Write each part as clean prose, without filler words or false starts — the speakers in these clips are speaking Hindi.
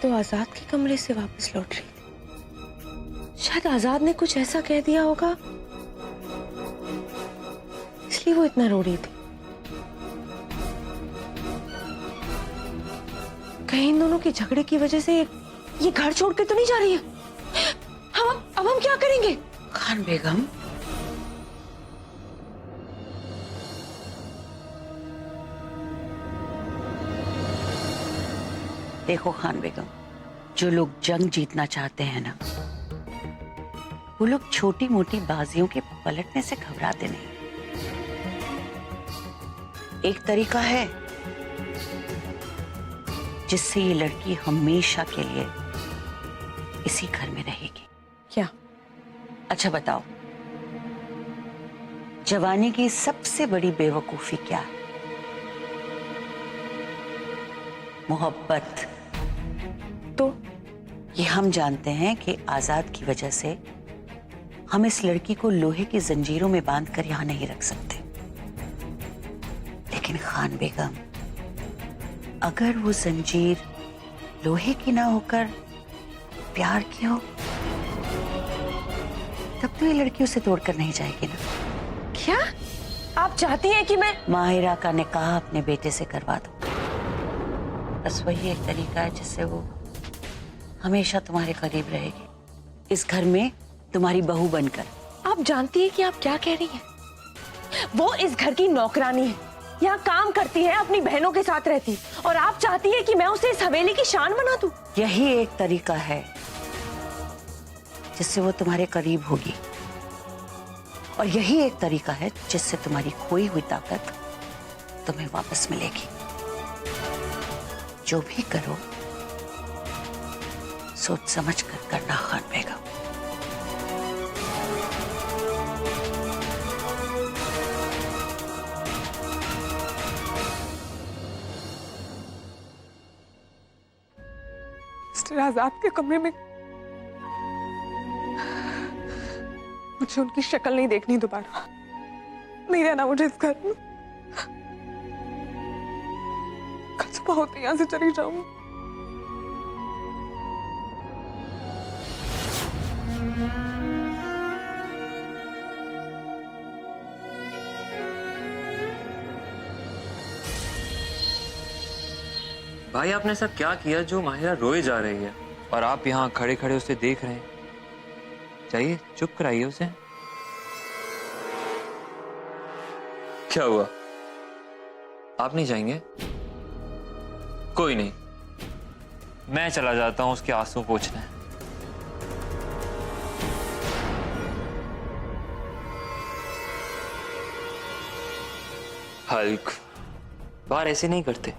तो आजाद के कमरे से वापस लौट रही थी। शायद आजाद ने कुछ ऐसा कह दिया होगा, इसलिए वो इतना रो रही थी। कहीं इन दोनों के झगड़े की वजह से ये घर छोड़ के तो नहीं जा रही है? अब हम क्या करेंगे? खान बेगम, देखो खान बेगम, जो लोग जंग जीतना चाहते हैं ना, वो लोग छोटी मोटी बाजियों के पलटने से घबराते नहीं। एक तरीका है जिससे ये लड़की हमेशा के लिए इसी घर में रहेगी। क्या? अच्छा बताओ, जवानी की सबसे बड़ी बेवकूफी क्या है? मोहब्बत। तो ये हम जानते हैं कि आजाद की वजह से हम इस लड़की को लोहे की जंजीरों में बांधकर यहां नहीं रख सकते, लेकिन खान बेगम, अगर वो जंजीर लोहे की ना होकर प्यार की हो, तब तो ये लड़की उसे तोड़कर नहीं जाएगी ना। क्या आप चाहती हैं कि मैं माहिरा का निकाह अपने बेटे से करवा दो? बस वही एक तरीका है जिससे वो हमेशा तुम्हारे करीब रहेगी, इस घर में तुम्हारी बहू बनकर। आप जानती हैं कि आप क्या कह रही हैं? वो इस घर की नौकरानी है, यहाँ काम करती है, अपनी बहनों के साथ रहती, और आप चाहती हैं कि मैं उसे इस हवेली की शान बना दूं? यही एक तरीका है जिससे वो तुम्हारे करीब होगी, और यही एक तरीका है जिससे तुम्हारी खोई हुई ताकत तुम्हें वापस मिलेगी। जो भी करो सोच समझ कर करना खान बेगम। मिस्टर आजाद के कमरे में मुझे उनकी शक्ल नहीं देखनी दोबारा। नहीं रहना मुझे इस घर में। कल सुबह होते यहां से चली जाऊंगी। भाई आपने ऐसा क्या किया जो माहिरा रोए जा रही है और आप यहाँ खड़े खड़े उसे देख रहे हैं? चाहिए चुप कराइए उसे। क्या हुआ, आप नहीं जाएंगे? कोई नहीं, मैं चला जाता हूं उसके आंसू पोंछने। हल्क, बाहर ऐसे नहीं करते,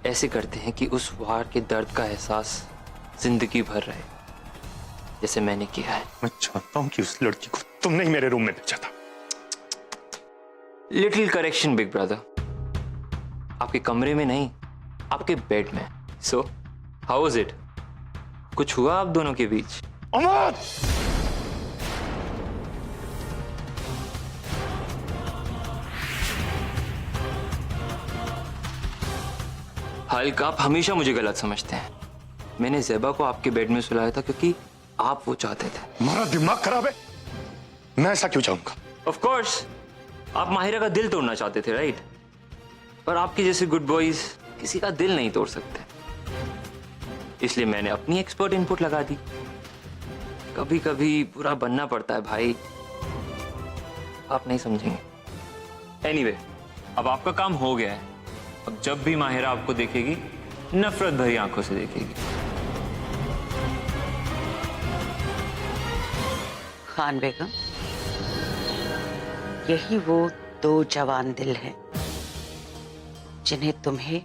ऐसे करते हैं कि उस वार के दर्द का एहसास जिंदगी भर रहे, जैसे मैंने किया है। मैं चाहता हूं कि उस लड़की को तुमने ही मेरे रूम में भेजा था। लिटिल करेक्शन बिग ब्रदर, आपके कमरे में नहीं, आपके बेड में। So how was it? कुछ हुआ आप दोनों के बीच? अमर! हल्क, आप हमेशा मुझे गलत समझते हैं। मैंने ज़ेबा को आपके बेड में सुलाया था क्योंकि आप वो चाहते थे। तुम्हारा दिमाग खराब है? मैं ऐसा क्यों चाहूंगा? ऑफ कोर्स, आप माहिरा का दिल तोड़ना चाहते थे, राइट? पर आपके जैसे गुड बॉयज किसी का दिल नहीं तोड़ सकते, इसलिए मैंने अपनी एक्सपर्ट इनपुट लगा दी। कभी कभी बुरा बनना पड़ता है भाई, आप नहीं समझेंगे। एनीवे, अब आपका काम हो गया है। अब जब भी माहिरा आपको देखेगी, नफरत भरी आंखों से देखेगी। खान बेगम, यही वो दो जवान दिल हैं जिन्हें तुम्हें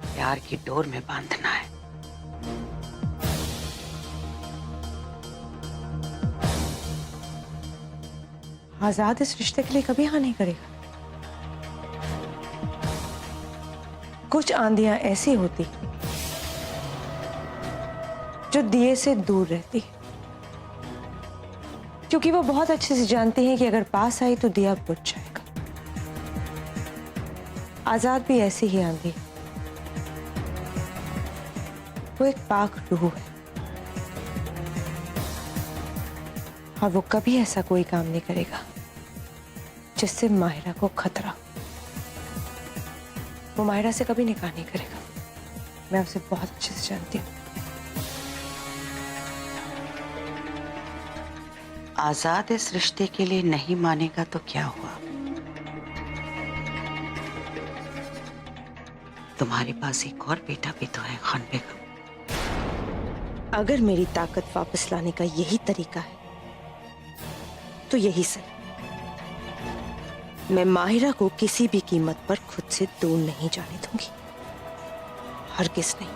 प्यार की डोर में बांधना है। आजाद इस रिश्ते के लिए कभी हाँ नहीं करेगा। कुछ आंधियां ऐसी होती जो दिए से दूर रहती, क्योंकि वो बहुत अच्छे से जानती हैं कि अगर पास आई तो दिया बुझ जाएगा। आजाद भी ऐसी ही आंधी, वो एक पाक रूह है और वो कभी ऐसा कोई काम नहीं करेगा जिससे माहिरा को खतरा हो। वो माहिरा से कभी निकाह नहीं करेगा। मैं उसे बहुत अच्छे से जानती हूँ। आजाद इस रिश्ते के लिए नहीं मानेगा तो क्या हुआ? तुम्हारे पास एक और बेटा भी तो है, खान बेगम। अगर मेरी ताकत वापस लाने का यही तरीका है तो यही सही। मैं माहिरा को किसी भी कीमत पर खुद से दूर नहीं जाने दूंगी, हरगिज़ नहीं।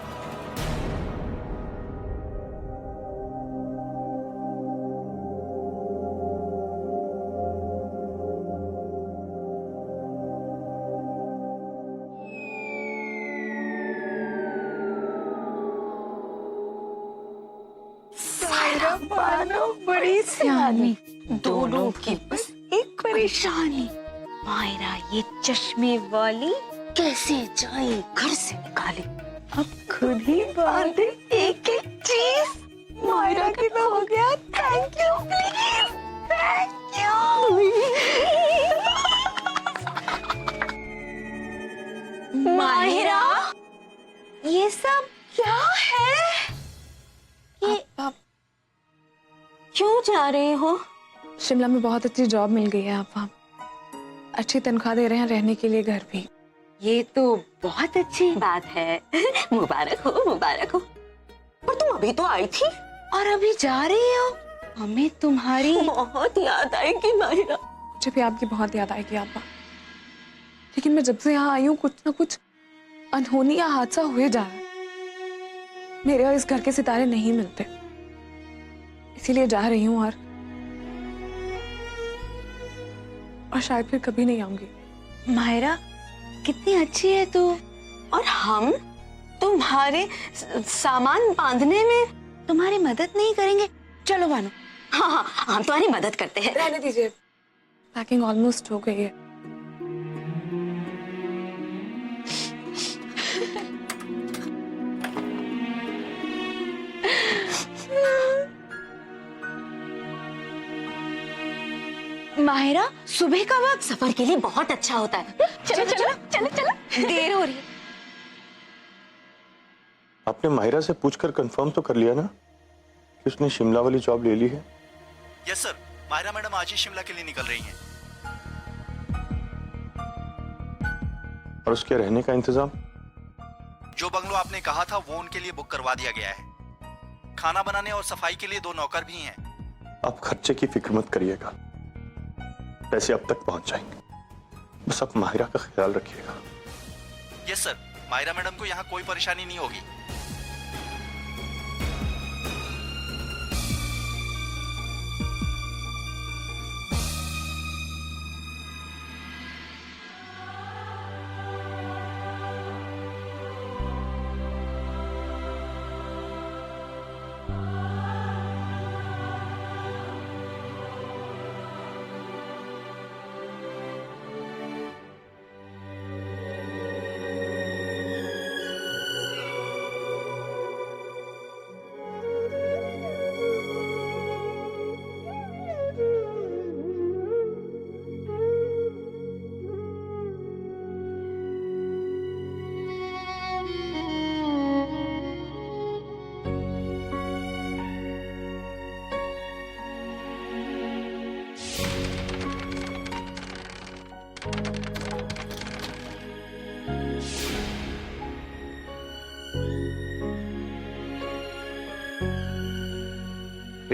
बड़ी सियानी, दोनों की बस एक परेशानी। मायरा ये चश्मे वाली कैसे जाए घर से निकाले, अब खुद ही बांधे एक एक चीज। मायरा कितना हो गया? Thank you please, thank you. Myra ये सब क्या है? ये क्यों जा रहे हो? शिमला में बहुत अच्छी जॉब मिल गई है आपा। अच्छी तनख्वाह दे रहे हैं, रहने के लिए घर भी। ये तो बहुत अच्छी बात है। मुबारक हो, मुबारक हो। पर तुम अभी तो आई थी और अभी जा रही हो। हमें तुम्हारी बहुत याद आएगी माहिरा। मुझे भी आपकी बहुत याद आएगी आपा। लेकिन मैं जब से यहाँ आई हूँ कुछ ना कुछ अनहोनी या हादसा हुए जा रहा है। मेरे और इस घर के सितारे नहीं मिलते, इसीलिए जा रही हूँ और शायद फिर कभी नहीं आऊंगी। माहिरा कितनी अच्छी है तू। और हम तुम्हारे सामान बांधने में तुम्हारी मदद नहीं करेंगे? चलो बानो। हाँ हाँ, हम तुम्हारी मदद करते हैं। रहने दीजिए, पैकिंग ऑलमोस्ट हो गई है। माहिरा सुबह का वक्त सफर के लिए बहुत अच्छा होता है। चलो चलो चलो चलो, देर हो रही है। आपने माहिरा से पूछकर कंफर्म तो कर लिया ना कि उसने शिमला वाली जॉब ले ली है? यस सर, माहिरा मैडम आज ही शिमला के लिए निकल रही हैं। और उसके रहने का इंतजाम? जो बंगलो आपने कहा था वो उनके लिए बुक करवा दिया गया है। खाना बनाने और सफाई के लिए 2 नौकर भी हैं। आप खर्चे की फिक्र मत करिएगा, पैसे अब तक पहुंच जाएंगे। बस आप माहिरा का ख्याल रखिएगा। यस सर, माहिरा मैडम को यहाँ कोई परेशानी नहीं होगी।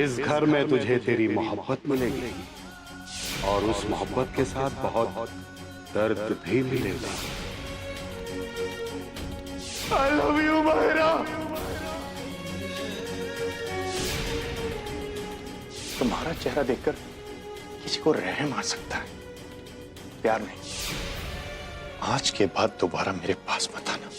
इस घर में तुझे तेरी मोहब्बत मिलेगी और उस मोहब्बत के साथ बहुत दर्द भी मिलेगा। I love you, Mahira. तुम्हारा चेहरा देखकर किसी को रहम आ सकता है, प्यार नहीं। आज के बाद दोबारा मेरे पास मत आना।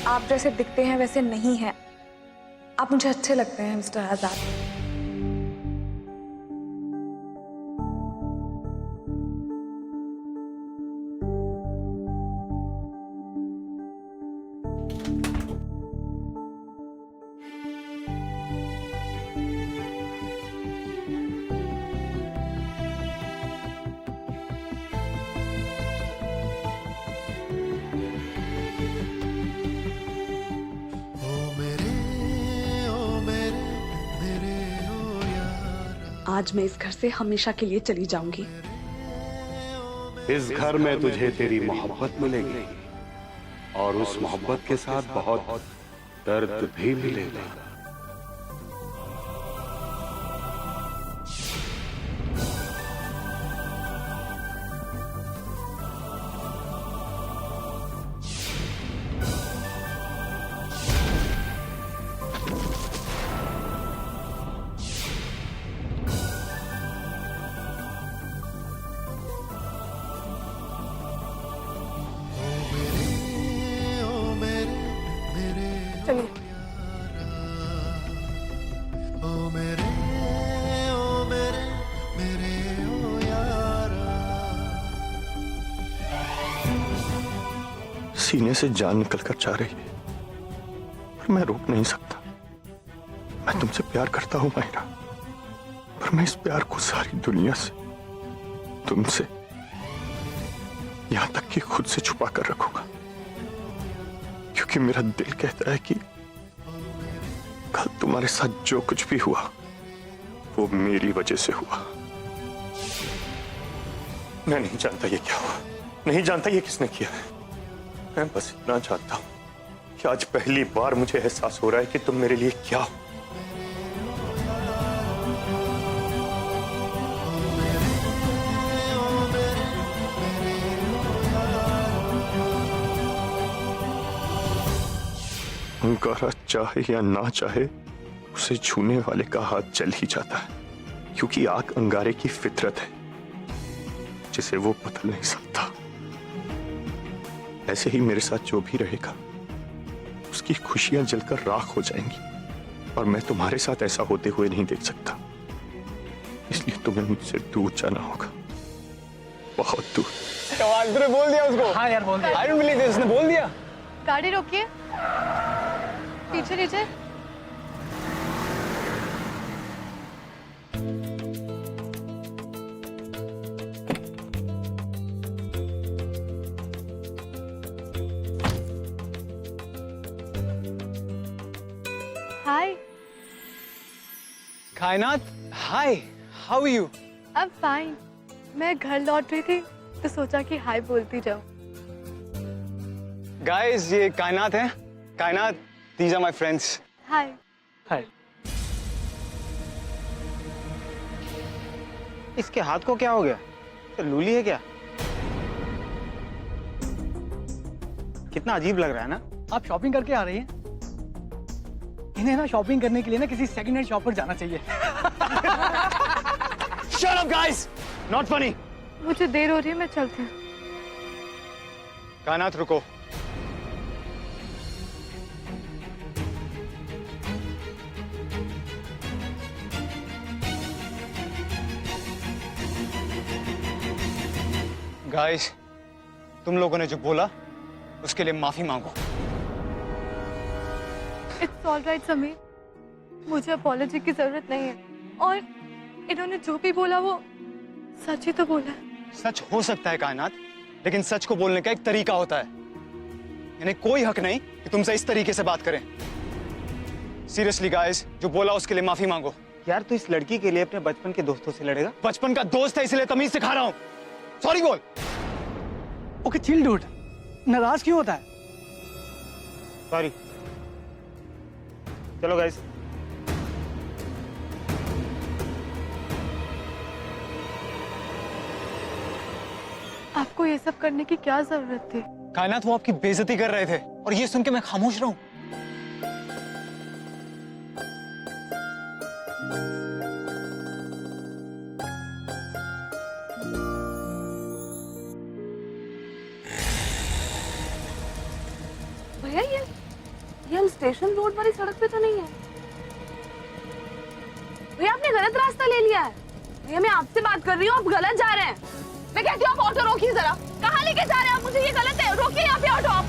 आप जैसे दिखते हैं वैसे नहीं हैं। आप मुझे अच्छे लगते हैं मिस्टर आजाद। आज मैं इस घर से हमेशा के लिए चली जाऊंगी। इस घर में तुझे तेरी मोहब्बत मिलेगी और उस मोहब्बत के साथ बहुत दर्द भी मिलेगा। सीने से जान निकल कर जा रही है, पर मैं रोक नहीं सकता। मैं तुमसे प्यार करता हूं माहिरा, पर मैं इस प्यार को सारी दुनिया से, तुमसे, यहां तक कि खुद से छुपा कर रखूंगा, क्योंकि मेरा दिल कहता है कि कल तुम्हारे साथ जो कुछ भी हुआ वो मेरी वजह से हुआ। मैं नहीं जानता ये क्या हुआ, नहीं जानता ये किसने किया है। मैं बस इतना चाहता हूं कि आज पहली बार मुझे एहसास हो रहा है कि तुम मेरे लिए क्या हो। अंगारा चाहे या ना चाहे, उसे छूने वाले का हाथ जल ही जाता है, क्योंकि आग अंगारे की फितरत है जिसे वो बदल नहीं सकता। ऐसे ही मेरे साथ जो भी रहेगा उसकी खुशियां जलकर राख हो जाएंगी, और मैं तुम्हारे साथ ऐसा होते हुए नहीं देख सकता। इसलिए तुम्हें मुझसे दूर जाना होगा, बहुत दूर। तूने बोल दिया उसको? हाँ यार बोल दिया। I don't believe this, उसने बोल दिया। गाड़ी रोकिए, पीछे नीचे। Hi Kainaat, hi, how are you? I am fine. मैं घर लौट रही थी तो सोचा कि हाय बोलती जाऊं। गाइस, ये कायनात है। कायनात, these are my friends. हाय। हाय। इसके हाथ को क्या हो गया? तो लूली है क्या? कितना अजीब लग रहा है ना? आप शॉपिंग करके आ रही हैं? इन्हें ना शॉपिंग करने के लिए ना किसी सेकंड हैंड शॉप पर जाना चाहिए। Shut up guys! Not funny. मुझे देर हो रही है, मैं चलती हूँ। कायनात रुको। गाइस, तुम लोगों ने जो बोला उसके लिए माफी मांगो। इट्स ऑल राइट समीर, मुझे अपॉलॉजी की जरूरत नहीं है, और इन्होंने जो भी बोला वो सच ही तो बोला है। सच हो सकता है कायनात, लेकिन सच को बोलने का एक तरीका होता है। इन्हें कोई हक नहीं कि तुमसे इस तरीके से बात करें। सीरियसली गाइस, जो बोला उसके लिए माफी मांगो। यार तू इस लड़की के लिए अपने बचपन के दोस्तों से लड़ेगा? बचपन का दोस्त है इसलिए तमीज सिखा रहा हूं। सॉरी बोल। ओके चिल डूड, नाराज क्यों होता है? सॉरी। चलो गाइस। आपको ये सब करने की क्या जरूरत थी? कायनात, वो आपकी बेइज्जती कर रहे थे और ये सुन के मैं खामोश रहूं? भैया स्टेशन रोड वाली सड़क पे तो नहीं है। भैया आपने गलत रास्ता ले लिया है। भैया मैं आपसे बात कर रही हूँ, आप गलत जा रहे हैं। मैं कहती हूँ आप ऑटो रोकिए जरा। कहाँ लेके जा रहे हैं आप मुझे? ये गलत है, रोकिए यहाँ पे ऑटो आप।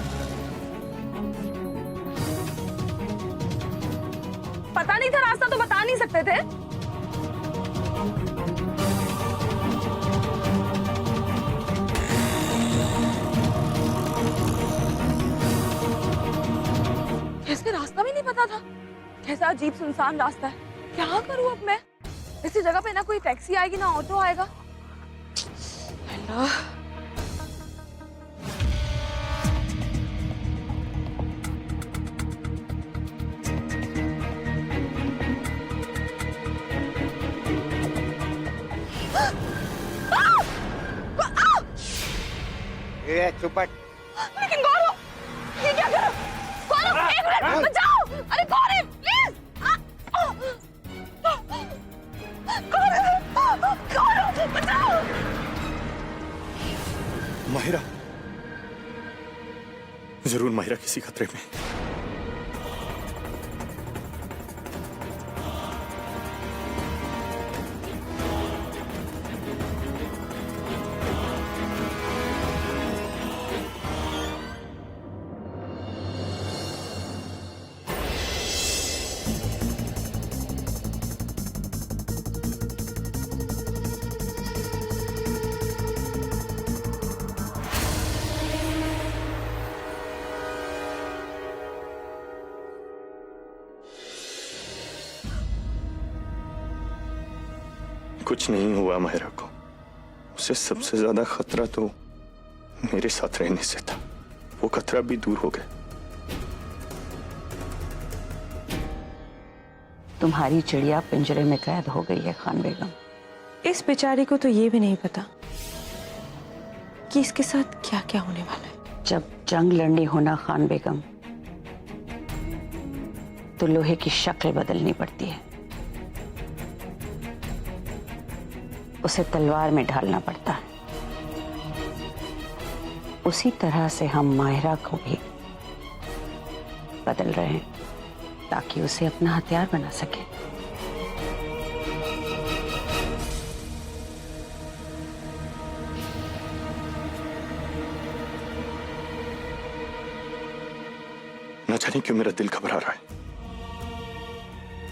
पता नहीं था रास्ता तो बता नहीं सकते थे? कैसे रास्ता भी नहीं पता था? कैसा अजीब सुनसान रास्ता है। क्या करूं अब मैं? इसी जगह पे ना कोई टैक्सी आएगी ना ऑटो आएगा। अल्लाह। ये चुपट। लेकिन गौरव, ये क्या कर रहे हो? गौरव, एक मिनट बचाओ। अरे गौरव, प्लीज। गौरव, बचाओ। माहिरा, जरूर माहिरा किसी खतरे में। कुछ नहीं हुआ माहिरा को। उसे सबसे ज्यादा खतरा तो मेरे साथ रहने से था। वो खतरा भी दूर हो गया। तुम्हारी चिड़िया पिंजरे में कैद हो गई है खान बेगम। इस बेचारी को तो ये भी नहीं पता कि इसके साथ क्या क्या होने वाला है। जब जंग लड़नी होना खान बेगम, तो लोहे की शक्ल बदलनी पड़ती है, उसे तलवार में ढालना पड़ता है। उसी तरह से हम माहिरा को भी बदल रहे हैं ताकि उसे अपना हथियार बना सके। न जाने क्यों मेरा दिल घबरा रहा है।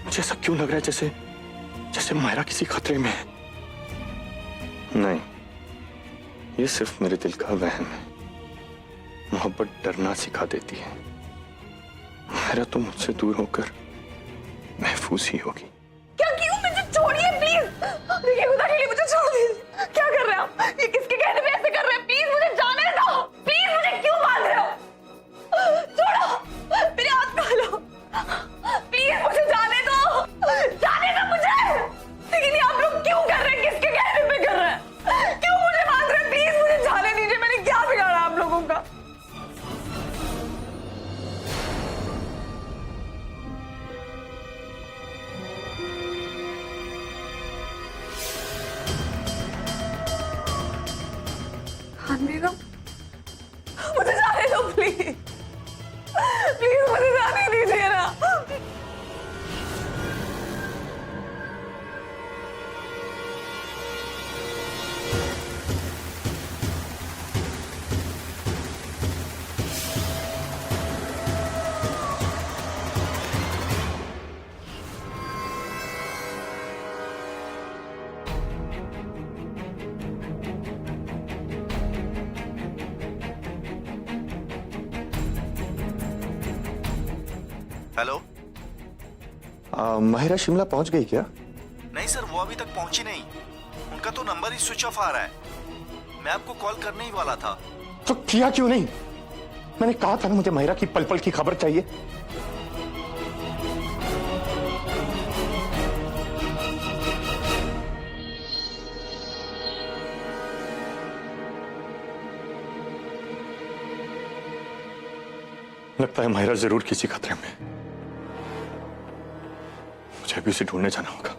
मुझे ऐसा क्यों लग रहा है जैसे जैसे माहिरा किसी खतरे में है। नहीं, ये सिर्फ मेरे दिल का वहम है। मोहब्बत डरना सिखा देती है। माहिरा तो मुझसे दूर होकर महफूज ही होगी। क्या क्यों? मुझे छोड़िए प्लीज। देखिए खुदा के लिए मुझे छोड़ दीजिए। क्या कर रहे हैं आप? ये किसके कहने पे ऐसे कर रहे हैं? प्लीज मुझे जाने दो। प्लीज, मुझे क्यों बांध रहे हो? छोड़ो, मेरे हाथ को लो। प्लीज मुझे जाने दो। जाने दो मुझे। लेकिन ये आप लोग क्यों कर रहे हैं? किसके कहने पे कर रहे हैं? क्यों मुझे बांध रहे हैं? प्लीज मुझे जाने दीजिए। मैंने क्या बिगाड़ा आप लोगों का? खान बेगम, मुझे जाने दो प्लीज। प्लीज मुझे जाने दीजिए ना। हेलो। माहिरा शिमला पहुंच गई क्या? नहीं सर, वो अभी तक पहुंची नहीं। उनका तो नंबर ही स्विच ऑफ आ रहा है। मैं आपको कॉल करने ही वाला था। तो किया क्यों नहीं? मैंने कहा था ना मुझे माहिरा की पल पल की खबर चाहिए। लगता है माहिरा जरूर किसी खतरे में। मुझे अभी उसे ढूंढने जाना होगा।